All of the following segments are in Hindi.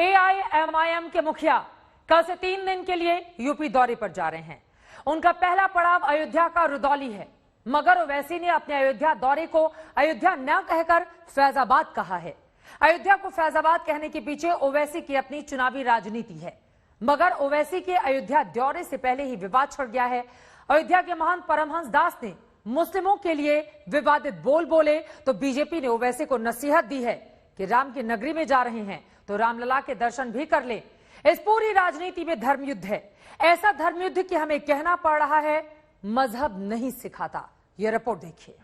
एआईएमआईएम के मुखिया कल से 3 दिन के लिए यूपी दौरे पर जा रहे हैं। उनका पहला पड़ाव अयोध्या का रुदौली है, मगर ओवैसी ने अपने अयोध्या दौरे को अयोध्या न कहकर फैजाबाद कहा है। अयोध्या को फैजाबाद कहने के पीछे ओवैसी की अपनी चुनावी राजनीति है, मगर ओवैसी के अयोध्या दौरे से पहले ही विवाद छिड़ गया है। अयोध्या के महंत परमहंस दास ने मुस्लिमों के लिए विवादित बोल बोले तो बीजेपी ने ओवैसी को नसीहत दी है कि राम की नगरी में जा रहे हैं तो रामलला के दर्शन भी कर ले। इस पूरी राजनीति में धर्मयुद्ध है, ऐसा धर्मयुद्ध कि हमें कहना पड़ रहा है मजहब नहीं सिखाता। ये रिपोर्ट देखिए।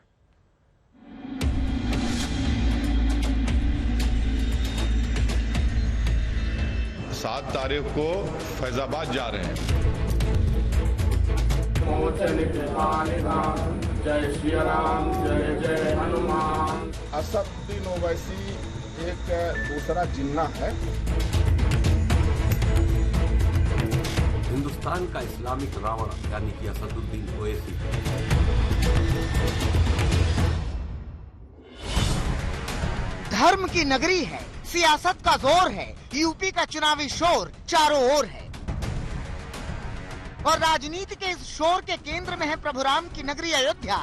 7 तारीख को फैजाबाद जा रहे हैं। जय श्री राम, जय जय हनुमान। असदुद्दीन ओवैसी एक दूसरा जिन्ना है। हिंदुस्तान का इस्लामिक रावण यानी कि असदुद्दीन ओवैसी धर्म की नगरी है, सियासत का जोर है, यूपी का चुनावी शोर चारों ओर है और राजनीति के इस शोर के केंद्र में है प्रभु राम की नगरी अयोध्या,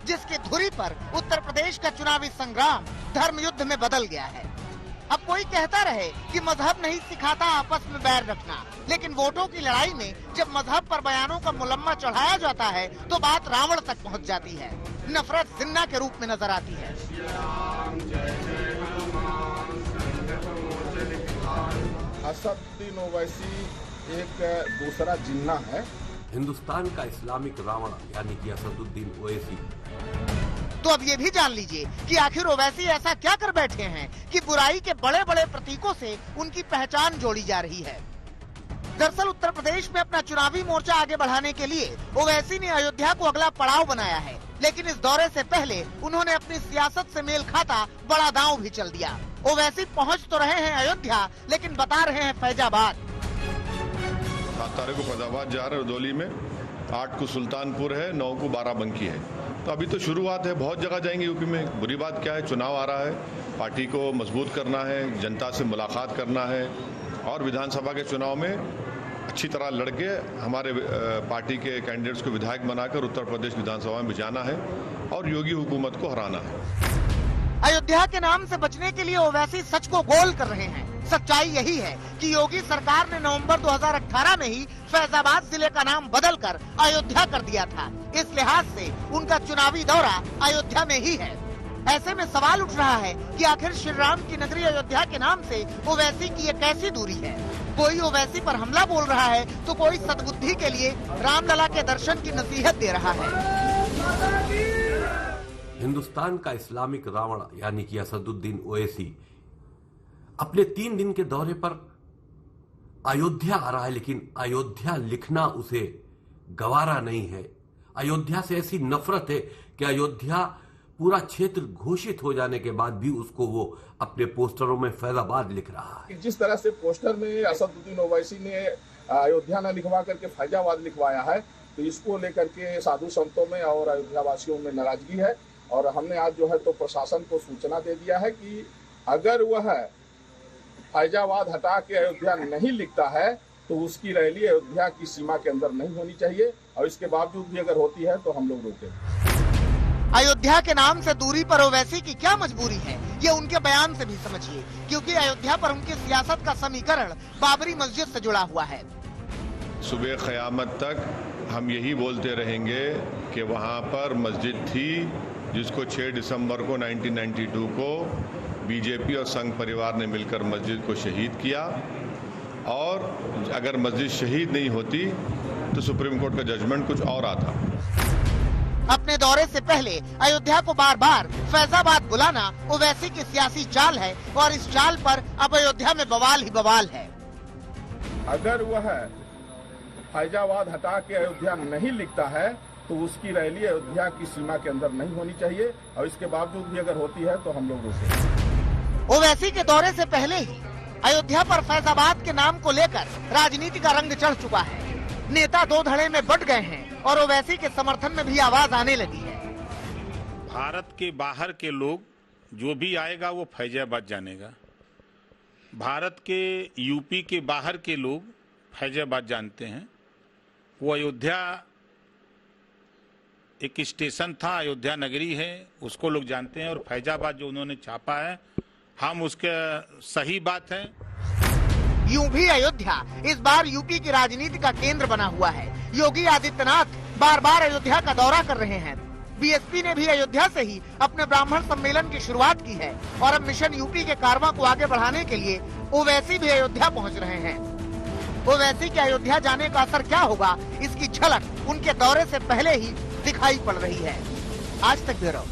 जिसकी धुरी पर उत्तर प्रदेश का चुनावी संग्राम धर्म युद्ध में बदल गया है। अब कोई कहता रहे कि मजहब नहीं सिखाता आपस में बैर रखना, लेकिन वोटों की लड़ाई में जब मजहब पर बयानों का मुलम्मा चढ़ाया जाता है तो बात रावण तक पहुंच जाती है, नफरत जिन्ना के रूप में नजर आती है। असदुद्दीन ओवैसी एक दूसरा जिन्ना है। हिंदुस्तान का इस्लामिक रावण यानी कि असदुद्दीन ओवैसी। तो अब ये भी जान लीजिए कि आखिर ओवैसी ऐसा क्या कर बैठे हैं कि बुराई के बड़े बड़े प्रतीकों से उनकी पहचान जोड़ी जा रही है। दरअसल उत्तर प्रदेश में अपना चुनावी मोर्चा आगे बढ़ाने के लिए ओवैसी ने अयोध्या को अगला पड़ाव बनाया है, लेकिन इस दौरे से पहले उन्होंने अपनी सियासत से मेल खाता बड़ा दांव भी चल दिया। ओवैसी पहुंच तो रहे हैं अयोध्या, लेकिन बता रहे हैं फैजाबाद। 7 तारीख को फैजाबाद जा रहे हैं रुदौली में, 8 को सुल्तानपुर है, 9 को बाराबंकी है। तो अभी तो शुरुआत है, बहुत जगह जाएंगे यूपी में। बुरी बात क्या है, चुनाव आ रहा है, पार्टी को मजबूत करना है, जनता से मुलाकात करना है और विधानसभा के चुनाव में अच्छी तरह लड़के हमारे पार्टी के कैंडिडेट्स को विधायक बनाकर उत्तर प्रदेश विधानसभा में भिजाना है और योगी हुकूमत को हराना है। अयोध्या के नाम से बचने के लिए ओवैसी सच को गोल कर रहे हैं। सच्चाई यही है कि योगी सरकार ने नवंबर 2018 में ही फैजाबाद जिले का नाम बदलकर अयोध्या कर दिया था। इस लिहाज से उनका चुनावी दौरा अयोध्या में ही है। ऐसे में सवाल उठ रहा है कि आखिर श्री राम की नगरी अयोध्या के नाम से ओवैसी की ये कैसी दूरी है। कोई ओवैसी पर हमला बोल रहा है तो कोई सद्बुद्धि के लिए रामलला के दर्शन की नसीहत दे रहा है। हिंदुस्तान का इस्लामिक रावण यानी कि असदुद्दीन ओवैसी अपने 3 दिन के दौरे पर अयोध्या आ रहा है, लेकिन अयोध्या लिखना उसे गवारा नहीं है। अयोध्या से ऐसी नफरत है कि अयोध्या पूरा क्षेत्र घोषित हो जाने के बाद भी उसको वो अपने पोस्टरों में फैजाबाद लिख रहा है। जिस तरह से पोस्टर में असदुद्दीन ओवैसी ने अयोध्या न लिखवा करके फैजाबाद लिखवाया है, तो इसको लेकर के साधु संतों में और अयोध्या वासियों में नाराजगी है और हमने आज जो है तो प्रशासन को सूचना दे दिया है कि अगर वह फैजाबाद हटा के अयोध्या नहीं लिखता है तो उसकी रैली अयोध्या की सीमा के अंदर नहीं होनी चाहिए और इसके बावजूद भी अगर होती है तो हम लोग रोकेंगे। अयोध्या के नाम से दूरी पर ओवैसी की क्या मजबूरी है, ये उनके बयान से भी समझिए, क्योंकि अयोध्या पर उनकी सियासत का समीकरण बाबरी मस्जिद से जुड़ा हुआ है। सुबह क़यामत तक हम यही बोलते रहेंगे कि वहाँ पर मस्जिद थी जिसको 6 दिसंबर को 1992 को बीजेपी और संघ परिवार ने मिलकर मस्जिद को शहीद किया और अगर मस्जिद शहीद नहीं होती तो सुप्रीम कोर्ट का जजमेंट कुछ और आता। अपने दौरे से पहले अयोध्या को बार बार फैजाबाद बुलाना ओवैसी की सियासी चाल है और इस चाल पर अब अयोध्या में बवाल ही बवाल है। अगर वह फैजाबाद हटा के अयोध्या नहीं लिखता है तो उसकी रैली अयोध्या की सीमा के अंदर नहीं होनी चाहिए और इसके बावजूद भी अगर होती है तो हम लोग रोकेंगे। ओवैसी के दौरे से पहले ही अयोध्या पर फैजाबाद के नाम को लेकर राजनीति का रंग चढ़ चुका है। नेता 2 धड़े में बंट गए हैं और ओवैसी के समर्थन में भी आवाज आने लगी है। भारत के बाहर के लोग जो भी आएगा वो फैजाबाद जानेगा। भारत के यूपी के बाहर के लोग फैजाबाद जानते हैं। वो अयोध्या एक स्टेशन था, अयोध्या नगरी है, उसको लोग जानते हैं। और फैजाबाद जो उन्होंने छापा है, हम उसके सही बात है। यूं भी अयोध्या इस बार यूपी की राजनीति का केंद्र बना हुआ है। योगी आदित्यनाथ बार बार अयोध्या का दौरा कर रहे हैं। बीएसपी ने भी अयोध्या से ही अपने ब्राह्मण सम्मेलन की शुरुआत की है और अब मिशन यूपी के कारवां को आगे बढ़ाने के लिए ओवैसी भी अयोध्या पहुंच रहे हैं। ओवैसी के अयोध्या जाने का असर क्या होगा, इसकी झलक उनके दौरे से पहले ही दिखाई पड़ रही है। आज तक ब्यूरो।